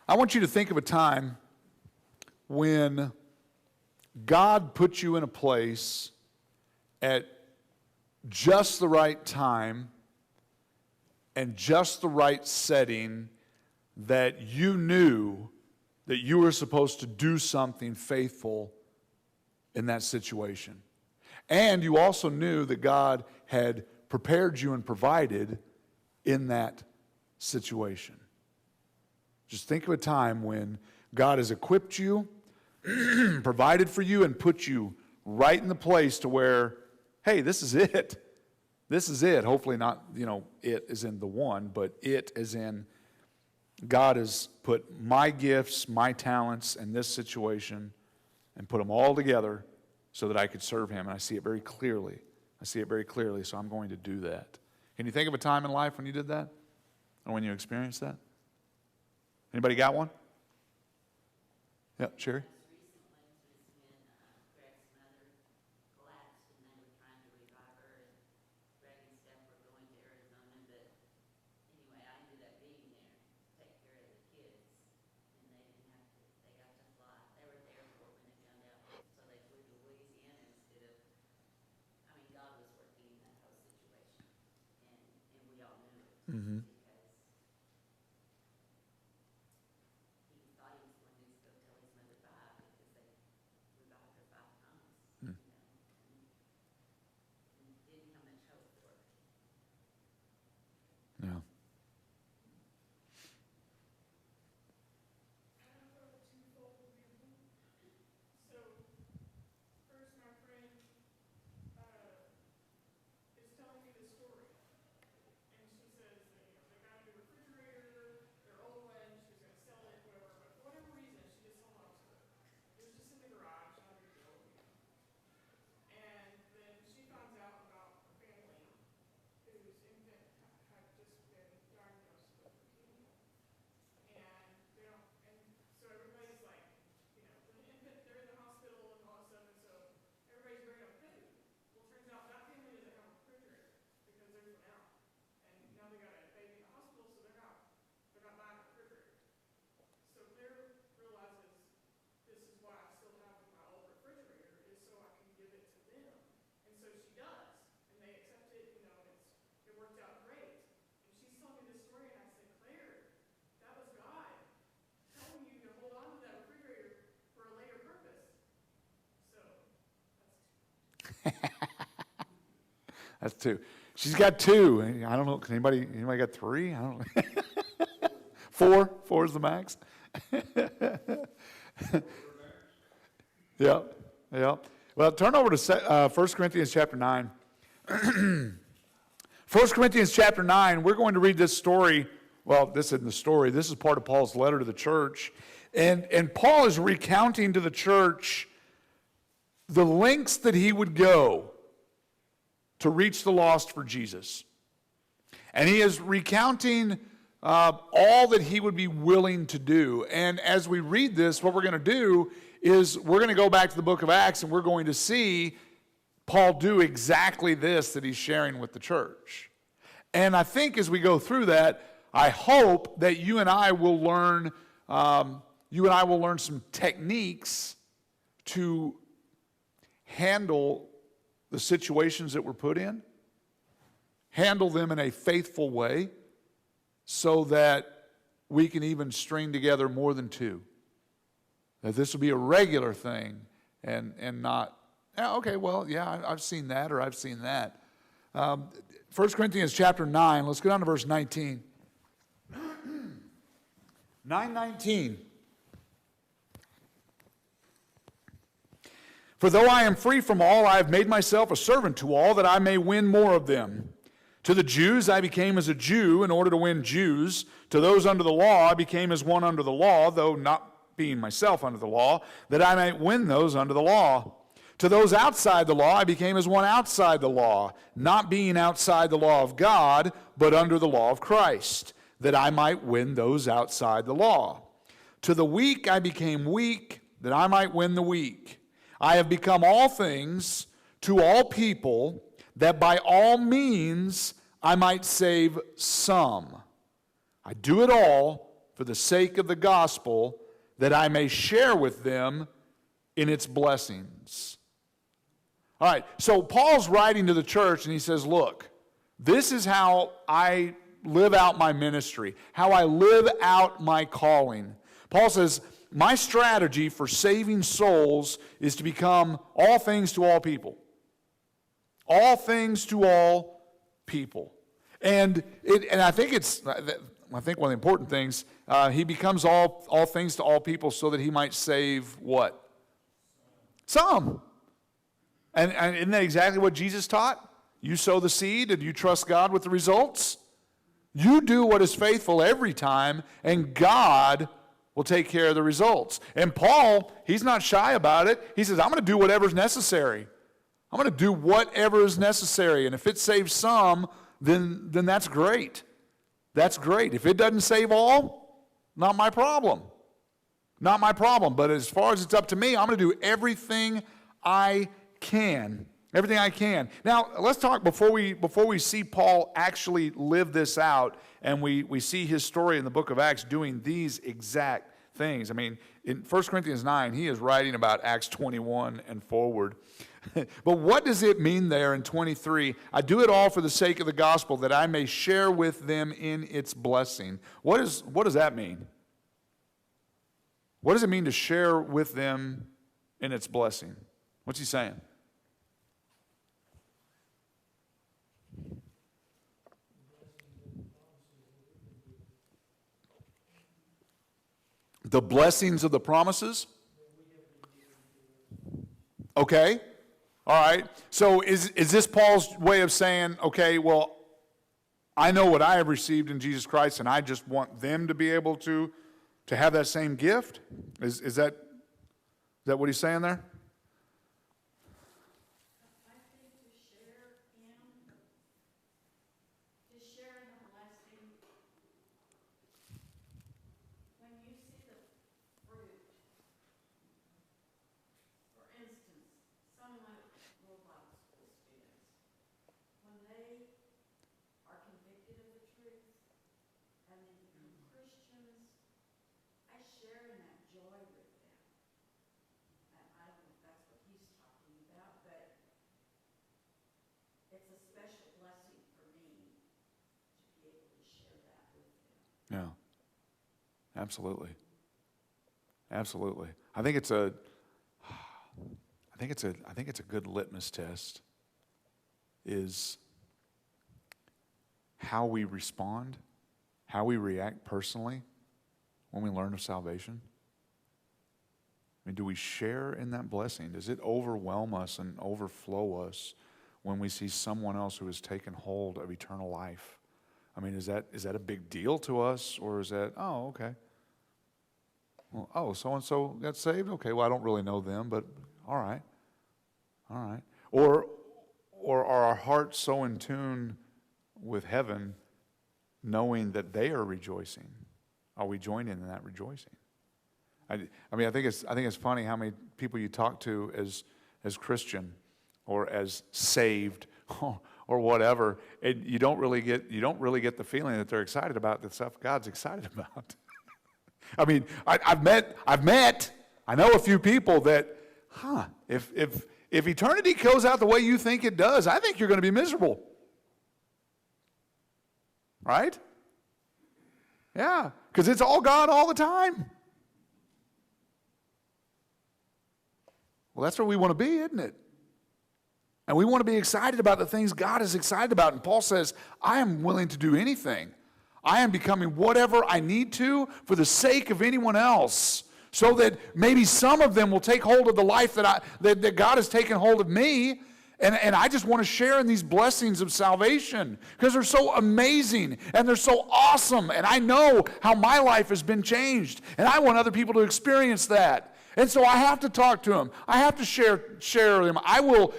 I want you to think of a time when God put you in a place at just the right time and just the right setting that you knew that you were supposed to do something faithful in that situation. And you also knew that God had prepared you and provided in that situation. Just think of a time when God has equipped you, provided for you, and put you right in the place to where, hey, this is it. This is it. Hopefully not, it as in the one, but it as in God has put my gifts, my talents in this situation and put them all together so that I could serve Him. And I see it very clearly. So I'm going to do that. Can you think of a time in life when you did that? Or when you experienced that? Anybody got one? Yeah, Sherry? Mm-hmm. Yeah. That's two. She's got two. I don't know. Anybody got three? I don't know. Four. Four is the max. Yep. Well, turn over to 1 Corinthians chapter 9. 1 Corinthians chapter 9, we're going to read this story. Well, this isn't the story. This is part of Paul's letter to the church. And Paul is recounting to the church the lengths that he would go to reach the lost for Jesus. And he is recounting all that he would be willing to do. And as we read this, what we're going to do is we're going to go back to the book of Acts and we're going to see Paul do exactly this that he's sharing with the church. And I think as we go through that, I hope that you and I will learn some techniques to handle the situations that we're put in, handle them in a faithful way so that we can even string together more than two. That this will be a regular thing and not, okay, well, yeah, I've seen that or I've seen that. 1 Corinthians chapter 9, let's go down to verse 19. 9:19. For though I am free from all, I have made myself a servant to all, that I may win more of them. To the Jews I became as a Jew in order to win Jews. To those under the law I became as one under the law, though not being myself under the law, that I might win those under the law. To those outside the law I became as one outside the law, not being outside the law of God, but under the law of Christ, that I might win those outside the law. To the weak I became weak, that I might win the weak. I have become all things to all people, that by all means I might save some. I do it all for the sake of the gospel, that I may share with them in its blessings. All right, so Paul's writing to the church and he says, look, this is how I live out my ministry, how I live out my calling. Paul says, my strategy for saving souls is to become all things to all people. All things to all people. And I think one of the important things, he becomes all things to all people so that he might save what? Some. And isn't that exactly what Jesus taught? You sow the seed and you trust God with the results. You do what is faithful every time, and God will take care of the results. And Paul, he's not shy about it. He says, I'm going to do whatever's necessary. I'm going to do whatever is necessary. And if it saves some, then that's great. That's great. If it doesn't save all, not my problem. Not my problem. But as far as it's up to me, I'm going to do everything I can. Everything I can. Now, let's talk before we see Paul actually live this out, and we see his story in the book of Acts doing these exact things. I mean, in 1 Corinthians 9, he is writing about Acts 21 and forward. But what does it mean there in 23? I do it all for the sake of the gospel, that I may share with them in its blessing. What does that mean? What does it mean to share with them in its blessing? What's he saying? The blessings of the promises? Okay. All right. So is this Paul's way of saying, okay, well, I know what I have received in Jesus Christ, and I just want them to be able to have that same gift? Is that what he's saying there? Yeah, absolutely, absolutely. I think it's a good litmus test. Is how we respond, how we react personally when we learn of salvation. I mean, do we share in that blessing? Does it overwhelm us and overflow us when we see someone else who has taken hold of eternal life? I mean, is that a big deal to us, or is that, oh, okay. Well, oh, so-and-so got saved? Okay, well, I don't really know them, but all right. All right. Or are our hearts so in tune with heaven, knowing that they are rejoicing? Are we joining in that rejoicing? I think it's funny how many people you talk to as Christian or as saved or whatever, and you don't really get the feeling that they're excited about the stuff God's excited about. I mean, I know a few people that, if eternity goes out the way you think it does, I think you're going to be miserable. Right? Yeah, because it's all God all the time. Well, that's where we want to be, isn't it? And we want to be excited about the things God is excited about. And Paul says, I am willing to do anything. I am becoming whatever I need to for the sake of anyone else, so that maybe some of them will take hold of the life that God has taken hold of me. And I just want to share in these blessings of salvation because they're so amazing and they're so awesome. And I know how my life has been changed. And I want other people to experience that. And so I have to talk to them. I have to share them. I will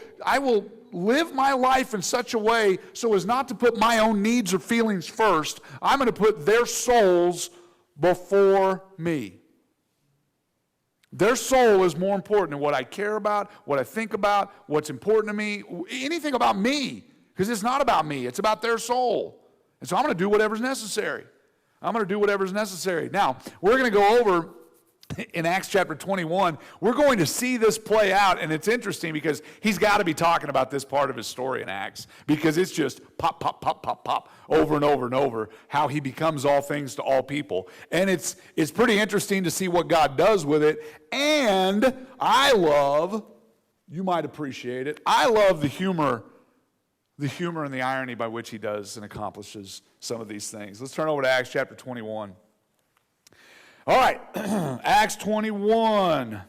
live my life in such a way so as not to put my own needs or feelings first. I'm going to put their souls before me. Their soul is more important than what I care about, what I think about, what's important to me, anything about me, because it's not about me. It's about their soul. And so I'm going to do whatever's necessary. I'm going to do whatever's necessary. Now, we're going to go over in Acts chapter 21, we're going to see this play out, and it's interesting because he's got to be talking about this part of his story in Acts, because it's just pop, pop, pop, pop, pop, over and over and over, how he becomes all things to all people. And it's pretty interesting to see what God does with it, and I love, you might appreciate it, I love the humor and the irony by which he does and accomplishes some of these things. Let's turn over to Acts chapter 21. All right, Acts 21. At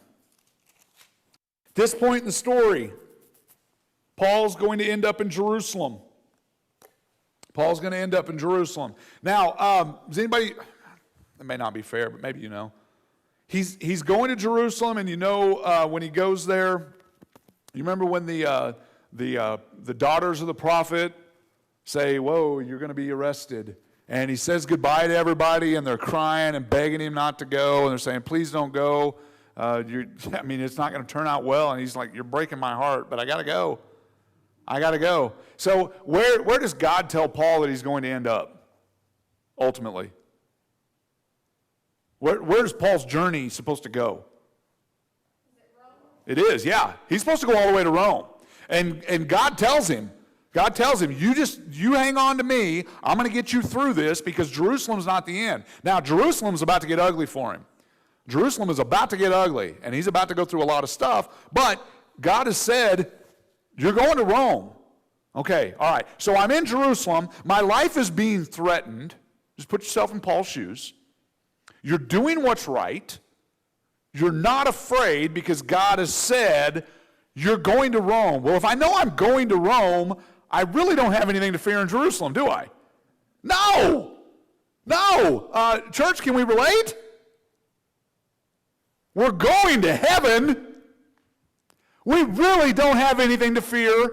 this point in the story, Paul's going to end up in Jerusalem. Paul's going to end up in Jerusalem. Now, does anybody, it may not be fair, but maybe you know. He's going to Jerusalem, and you know when he goes there, you remember when the daughters of the prophet say, whoa, you're going to be arrested. And he says goodbye to everybody, and they're crying and begging him not to go, and they're saying, please don't go. It's not going to turn out well. And he's like, you're breaking my heart, but I got to go. I got to go. So where does God tell Paul that he's going to end up, ultimately? Where's Paul's journey supposed to go? Is it Rome? It is, yeah. He's supposed to go all the way to Rome. And God tells him, you hang on to me. I'm going to get you through this, because Jerusalem's not the end. Now, Jerusalem's about to get ugly for him. Jerusalem is about to get ugly, and he's about to go through a lot of stuff. But God has said, you're going to Rome. Okay, all right. So I'm in Jerusalem. My life is being threatened. Just put yourself in Paul's shoes. You're doing what's right. You're not afraid because God has said, you're going to Rome. Well, if I know I'm going to Rome, I really don't have anything to fear in Jerusalem, do I? No. Church, can we relate? We're going to heaven. We really don't have anything to fear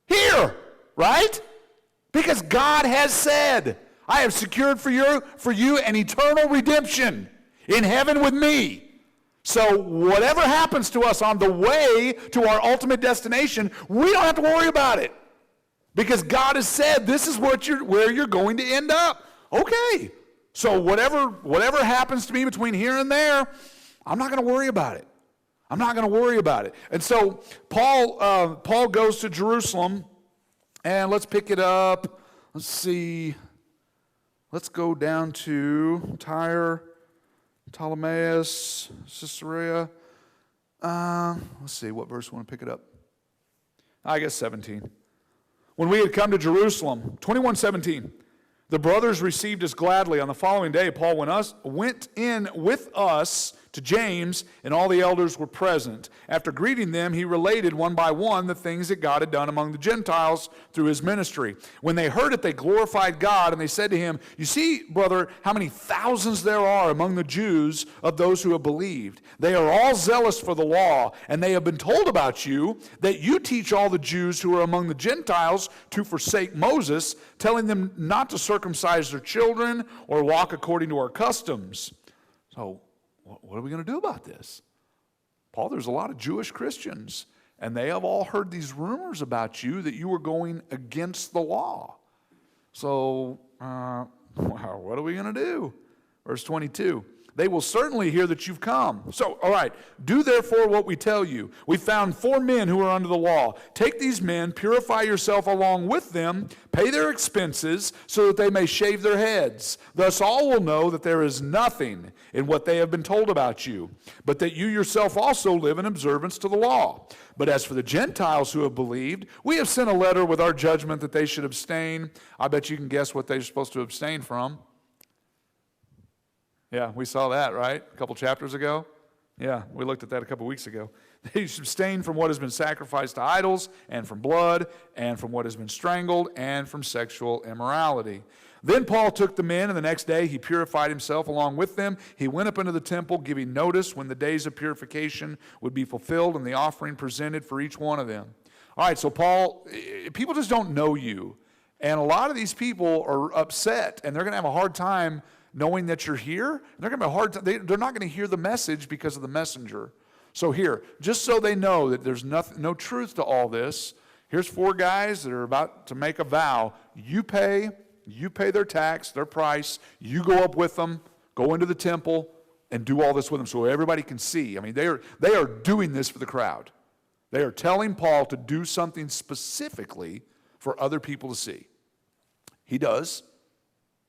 here, right? Because God has said, I have secured for you an eternal redemption in heaven with me. So whatever happens to us on the way to our ultimate destination, we don't have to worry about it. Because God has said, this is where you're going to end up. Okay. So whatever happens to me between here and there, I'm not going to worry about it. I'm not going to worry about it. And so Paul goes to Jerusalem, and let's pick it up. Let's see. Let's go down to Tyre, Ptolemais, Caesarea. Let's see, what verse we want to pick it up? I guess 17. When we had come to Jerusalem, 21:17, the brothers received us gladly. On the following day, Paul went in with us to James, and all the elders were present. After greeting them, he related one by one the things that God had done among the Gentiles through his ministry. When they heard it, they glorified God, and they said to him, you see, brother, how many thousands there are among the Jews of those who have believed. They are all zealous for the law, and they have been told about you that you teach all the Jews who are among the Gentiles to forsake Moses, telling them not to circumcise their children or walk according to our customs. So, what are we going to do about this? Paul, there's a lot of Jewish Christians, and they have all heard these rumors about you that you were going against the law. So, what are we going to do? Verse 22. They will certainly hear that you've come. So, all right, do therefore what we tell you. We found 4 men who are under the law. Take these men, purify yourself along with them, pay their expenses, so that they may shave their heads. Thus all will know that there is nothing in what they have been told about you, but that you yourself also live in observance to the law. But as for the Gentiles who have believed, we have sent a letter with our judgment that they should abstain. I bet you can guess what they're supposed to abstain from. Yeah, we saw that, right? A couple chapters ago. Yeah, we looked at that a couple weeks ago. They should abstain from what has been sacrificed to idols, and from blood, and from what has been strangled, and from sexual immorality. Then Paul took the men, and the next day he purified himself along with them. He went up into the temple, giving notice when the days of purification would be fulfilled, and the offering presented for each one of them. All right, so Paul, people just don't know you. And a lot of these people are upset, and they're going to have a hard time knowing that you're here. They're going to have a hard time. They're not going to hear the message because of the messenger. So here, just so they know that there's no truth to all this, here's 4 guys that are about to make a vow. You pay You pay their tax, their price. You go up with them, go into the temple, and do all this with them so everybody can see. I mean, they are doing this for the crowd. They are telling Paul to do something specifically for other people to see. He does.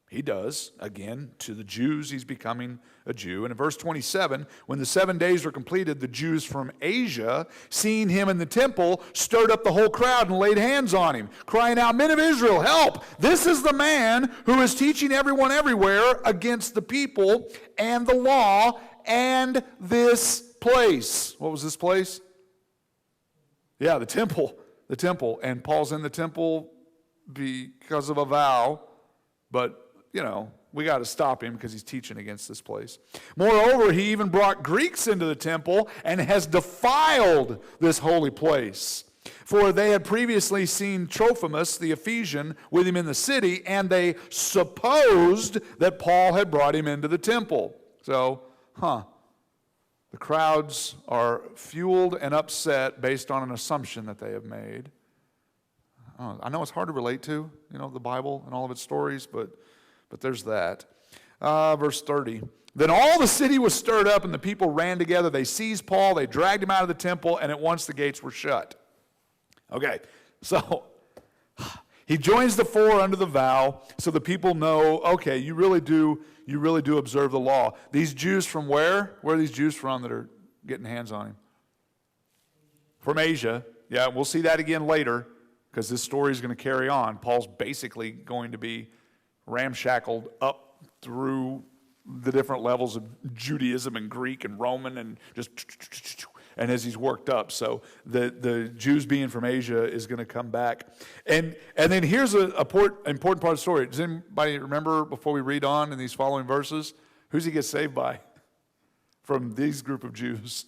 He does. Again, to the Jews, he's becoming a Jew. And in verse 27, when the 7 days were completed, the Jews from Asia, seeing him in the temple, stirred up the whole crowd and laid hands on him, crying out, "Men of Israel, help! This is the man who is teaching everyone everywhere against the people and the law and this place." What was this place? Yeah, the temple. The temple. And Paul's in the temple because of a vow, but we got to stop him because he's teaching against this place. Moreover, he even brought Greeks into the temple and has defiled this holy place. For they had previously seen Trophimus, the Ephesian, with him in the city, and they supposed that Paul had brought him into the temple. So, the crowds are fueled and upset based on an assumption that they have made. I know it's hard to relate to, the Bible and all of its stories, but there's that. Verse 30. Then all the city was stirred up and the people ran together. They seized Paul, they dragged him out of the temple, and at once the gates were shut. Okay, so he joins the four under the vow so the people know, okay, you really do observe the law. These Jews from where? Where are these Jews from that are getting hands on him? From Asia. Yeah, we'll see that again later because this story is going to carry on. Paul's basically going to be ramshackled up through the different levels of Judaism and Greek and Roman and as he's worked up. So the Jews being from Asia is going to come back. And then here's an important part of the story. Does anybody remember before we read on in these following verses? Who's he get saved by? From these group of Jews.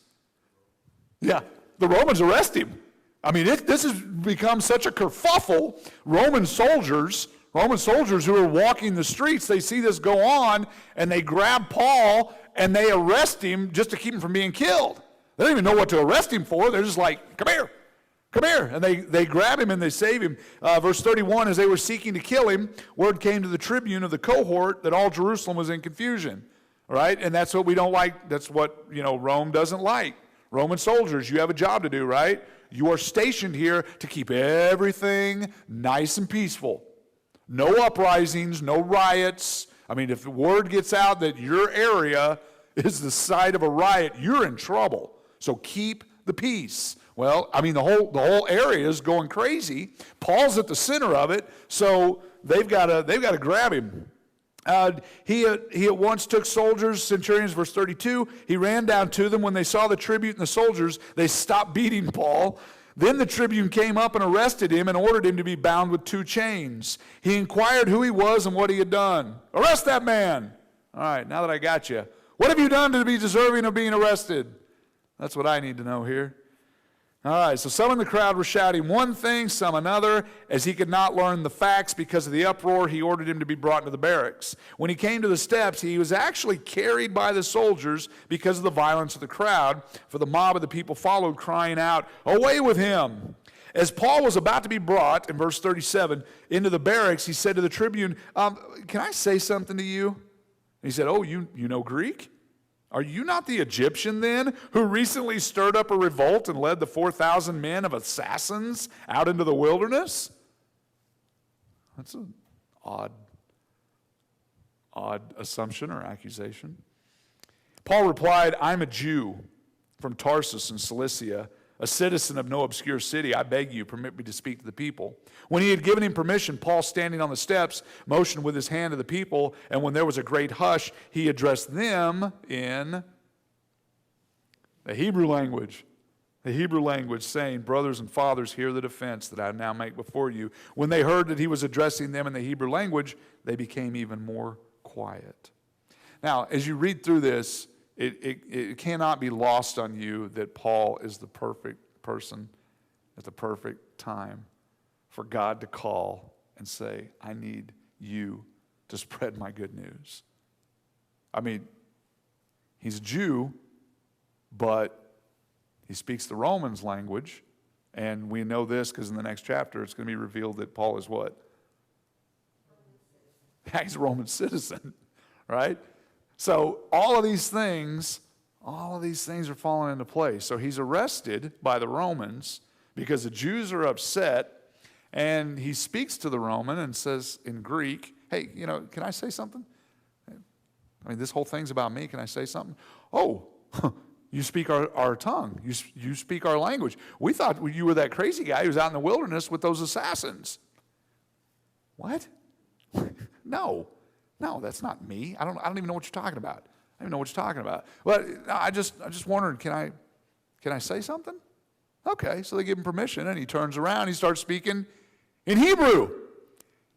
Yeah, the Romans arrest him. I mean, this has become such a kerfuffle. Roman soldiers who are walking the streets, they see this go on, and they grab Paul, and they arrest him just to keep him from being killed. They don't even know what to arrest him for. They're just like, come here. And they grab him and they save him. Verse 31, as they were seeking to kill him, word came to the tribune of the cohort that all Jerusalem was in confusion. All right? And that's what we don't like. That's what, Rome doesn't like. Roman soldiers, you have a job to do, right? You are stationed here to keep everything nice and peaceful. No uprisings, no riots. I mean, if the word gets out that your area is the site of a riot, you're in trouble. So keep the peace. Well, I mean, the whole area is going crazy. Paul's at the center of it, so they've got to grab him. He at once took soldiers, centurions, verse 32. He ran down to them. When they saw the tribute and the soldiers, they stopped beating Paul. Then the tribune came up and arrested him and ordered him to be bound with 2 chains. He inquired who he was and what he had done. Arrest that man. All right, now that I got you. What have you done to be deserving of being arrested? That's what I need to know here. All right, so some in the crowd were shouting one thing, some another. As he could not learn the facts because of the uproar, he ordered him to be brought into the barracks. When he came to the steps, he was actually carried by the soldiers because of the violence of the crowd, for the mob of the people followed, crying out, "Away with him!" As Paul was about to be brought, in verse 37, into the barracks, he said to the tribune, "Can I say something to you?" And he said, "Oh, you know Greek? Are you not the Egyptian then, who recently stirred up a revolt and led the 4,000 men of assassins out into the wilderness?" That's an odd assumption or accusation. Paul replied, "I'm a Jew from Tarsus in Cilicia, a citizen of no obscure city. I beg you, permit me to speak to the people." When he had given him permission, Paul, standing on the steps, motioned with his hand to the people, and when there was a great hush, he addressed them in the Hebrew language, saying, "Brothers and fathers, hear the defense that I now make before you." When they heard that he was addressing them in the Hebrew language, they became even more quiet. Now, as you read through this, it cannot be lost on you that Paul is the perfect person at the perfect time for God to call and say, "I need you to spread my good news." I mean, he's a Jew, but he speaks the Romans language, and we know this because in the next chapter it's going to be revealed that Paul is what? He's a Roman citizen, right? So all of these things are falling into place. So he's arrested by the Romans because the Jews are upset, and he speaks to the Roman and says in Greek, hey, can I say something? I mean, this whole thing's about me. Can I say something? Oh, you speak our tongue. You speak our language. We thought you were that crazy guy who was out in the wilderness with those assassins. What? No, that's not me. I don't even know what you're talking about. I don't even know what you're talking about. But I just wondered, can I say something? Okay, so they give him permission, and he turns around. He starts speaking in Hebrew.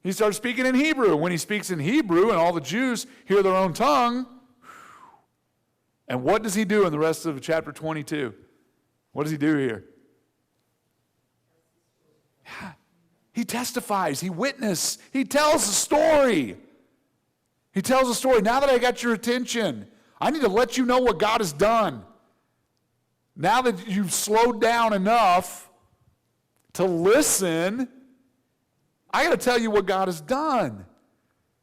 He starts speaking in Hebrew. When he speaks in Hebrew, and all the Jews hear their own tongue, and what does he do in the rest of chapter 22? What does he do here? Yeah. He testifies, he witnesses, he tells a story. He tells a story. Now that I got your attention, I need to let you know what God has done. Now that you've slowed down enough to listen, I got to tell you what God has done.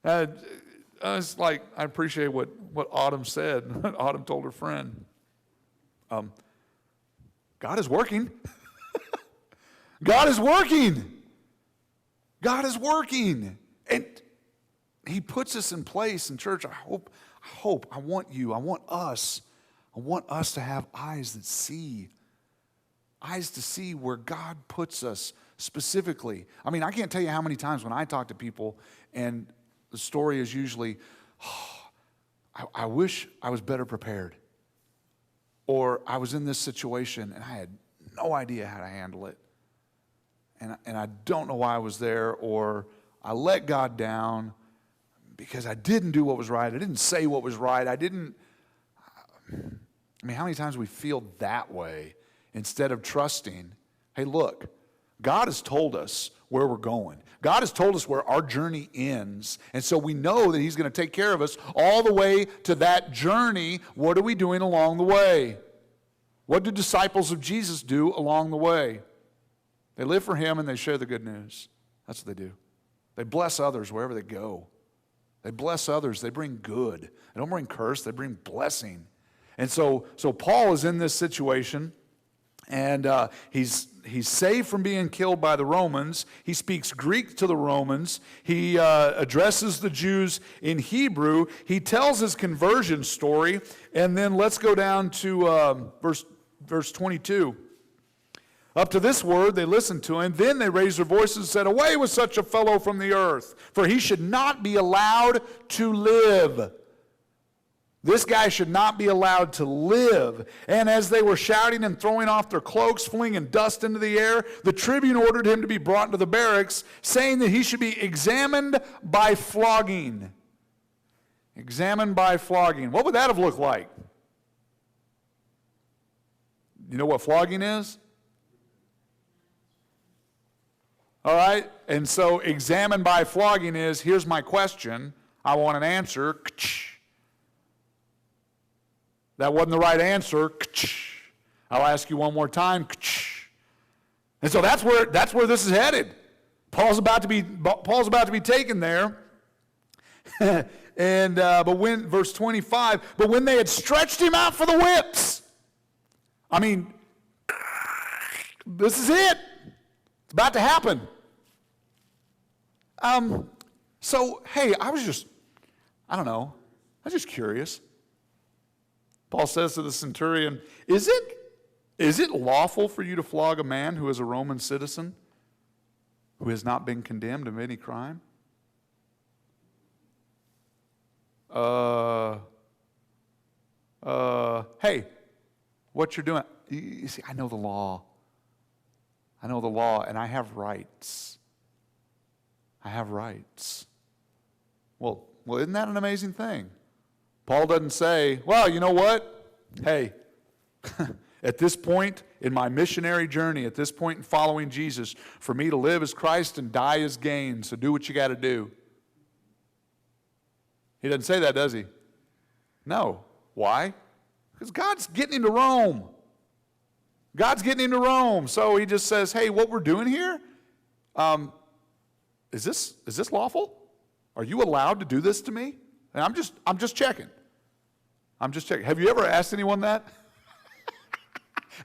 It's like, I appreciate what Autumn said, what Autumn told her friend. God is working. God is working. God is working. And he puts us in place in church. I want us to have eyes that see. Eyes to see where God puts us specifically. I mean, I can't tell you how many times when I talk to people and the story is usually, I wish I was better prepared. Or I was in this situation and I had no idea how to handle it. And I don't know why I was there, or I let God down because I didn't do what was right. I didn't say what was right. I mean, how many times we feel that way instead of trusting, hey, look, God has told us where we're going. God has told us where our journey ends. And so we know that he's going to take care of us all the way to that journey. What are we doing along the way? What do disciples of Jesus do along the way? They live for him and they share the good news. That's what they do. They bless others wherever they go. They bless others. They bring good. They don't bring curse. They bring blessing. And so Paul is in this situation, and he's saved from being killed by the Romans. He speaks Greek to the Romans. He addresses the Jews in Hebrew. He tells his conversion story. And then let's go down to verse 22. Up to this word, they listened to him. Then they raised their voices and said, away with such a fellow from the earth, for he should not be allowed to live. This guy should not be allowed to live. And as they were shouting and throwing off their cloaks, flinging dust into the air, the tribune ordered him to be brought into the barracks, saying that he should be examined by flogging. Examined by flogging. What would that have looked like? You know what flogging is? All right? And so examined by flogging is, here's my question. I want an answer. That wasn't the right answer. I'll ask you one more time. And so that's where this is headed. Paul's about to be taken there. And but when verse 25, but when they had stretched him out for the whips, I mean, this is it. It's about to happen. So hey, I was just curious. Paul says to the centurion, is it lawful for you to flog a man who is a Roman citizen, who has not been condemned of any crime? Hey, what you're doing, you see, I know the law. I know the law, and I have rights. I have rights. Well, isn't that an amazing thing? Paul doesn't say, well, you know what? Hey, at this point in my missionary journey, at this point in following Jesus, for me to live as Christ and die as gain, so do what you got to do. He doesn't say that, does he? No. Why? Because God's getting into Rome. God's getting into Rome. So he just says, hey, what we're doing here, is this lawful? Are you allowed to do this to me? And I'm just checking. I'm just checking. Have you ever asked anyone that?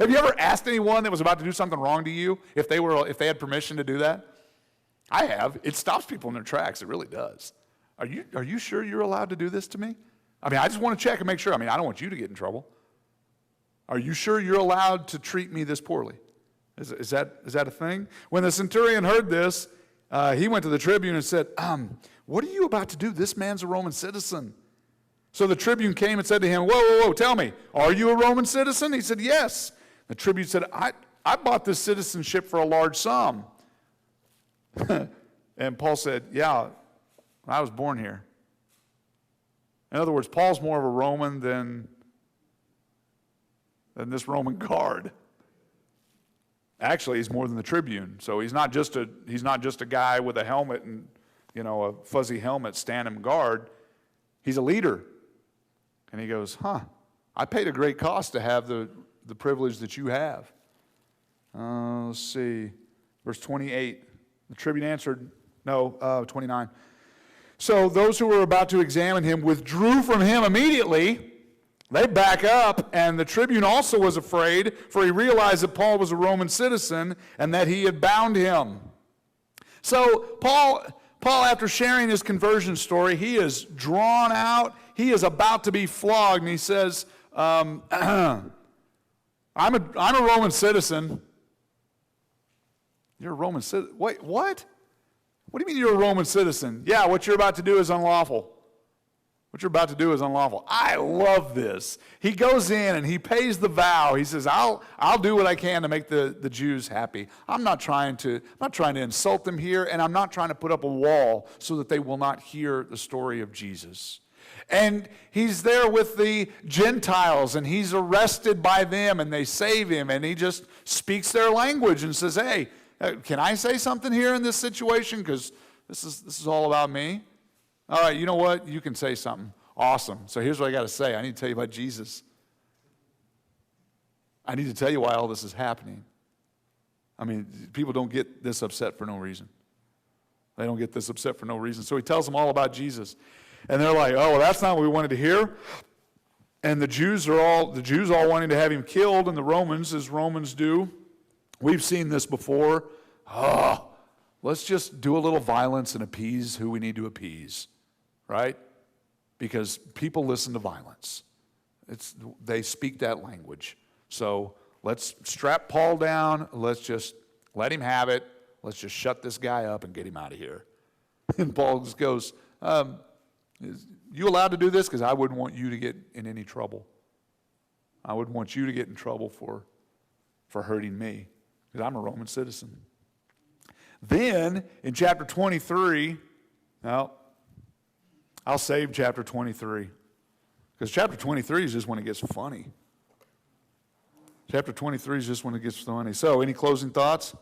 Have you ever asked anyone that was about to do something wrong to you if they had permission to do that? I have. It stops people in their tracks. It really does. Are you sure you're allowed to do this to me? I mean, I just want to check and make sure. I mean, I don't want you to get in trouble. Are you sure you're allowed to treat me this poorly? Is that a thing? When the centurion heard this, he went to the tribune and said, what are you about to do? This man's a Roman citizen. So the tribune came and said to him, whoa, tell me, are you a Roman citizen? He said, yes. The tribune said, I bought this citizenship for a large sum. And Paul said, yeah, I was born here. In other words, Paul's more of a Roman than this Roman guard. Actually, he's more than the tribune. So he's not just a guy with a helmet and, a fuzzy helmet standing guard. He's a leader. And he goes, I paid a great cost to have the privilege that you have. Let's see, verse 28. The tribune answered, 29. So those who were about to examine him withdrew from him immediately. They back up, and the tribune also was afraid, for he realized that Paul was a Roman citizen and that he had bound him. So Paul, after sharing his conversion story, he is drawn out. He is about to be flogged, and he says, I'm a Roman citizen. You're a Roman citizen? Wait, what? What do you mean you're a Roman citizen? Yeah, what you're about to do is unlawful. What you're about to do is unlawful. I love this. He goes in and he pays the vow. He says, I'll do what I can to make the Jews happy. I'm not trying to insult them here, and I'm not trying to put up a wall so that they will not hear the story of Jesus. And he's there with the Gentiles, and he's arrested by them, and they save him, and he just speaks their language and says, hey, can I say something here in this situation? Because this is all about me. All right, you know what? You can say something. Awesome. So here's what I got to say. I need to tell you about Jesus. I need to tell you why all this is happening. I mean, people don't get this upset for no reason. They don't get this upset for no reason. So he tells them all about Jesus. And they're like, oh, well, that's not what we wanted to hear. And the Jews all wanting to have him killed, and the Romans, as Romans do. We've seen this before. Let's just do a little violence and appease who we need to appease, right? Because people listen to violence. They speak that language. So let's strap Paul down. Let's just let him have it. Let's just shut this guy up and get him out of here. And Paul just goes, you allowed to do this? Because I wouldn't want you to get in any trouble. I wouldn't want you to get in trouble for hurting me, because I'm a Roman citizen. Then, in chapter 23, now, I'll save chapter 23, because chapter 23 is just when it gets funny. Chapter 23 is just when it gets funny. So, any closing thoughts?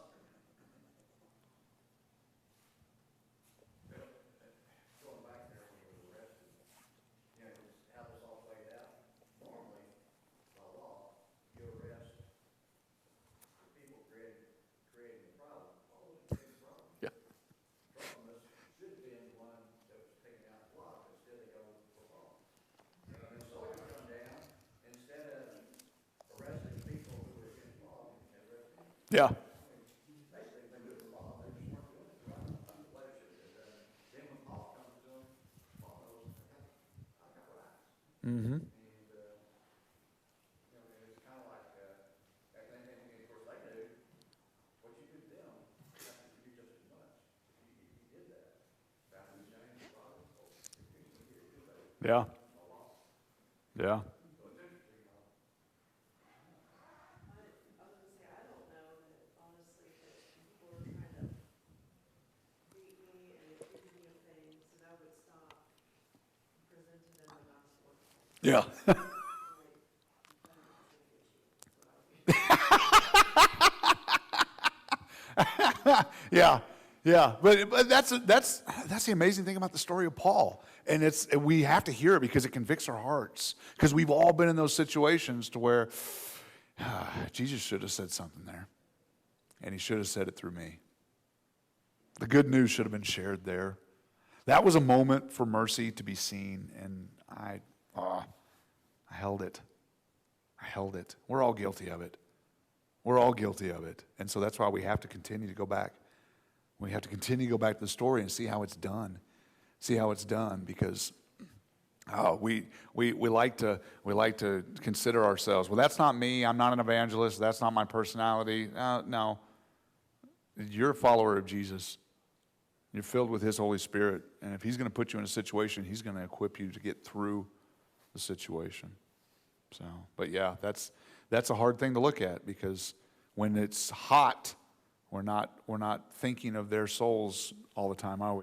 Yeah. Mm-hmm. Yeah. Yeah. Yeah. Yeah. But that's the amazing thing about the story of Paul. And we have to hear it because it convicts our hearts. Because we've all been in those situations to where Jesus should have said something there. And he should have said it through me. The good news should have been shared there. That was a moment for mercy to be seen, and I held it. I held it. We're all guilty of it. We're all guilty of it. And so that's why we have to continue to go back. We have to continue to go back to the story and see how it's done. See how it's done, because we like to consider ourselves, well, that's not me. I'm not an evangelist. That's not my personality. No. You're a follower of Jesus. You're filled with His Holy Spirit. And if He's going to put you in a situation, He's going to equip you to get through the situation. So, but yeah, that's a hard thing to look at, because when it's hot, we're not thinking of their souls all the time, are we?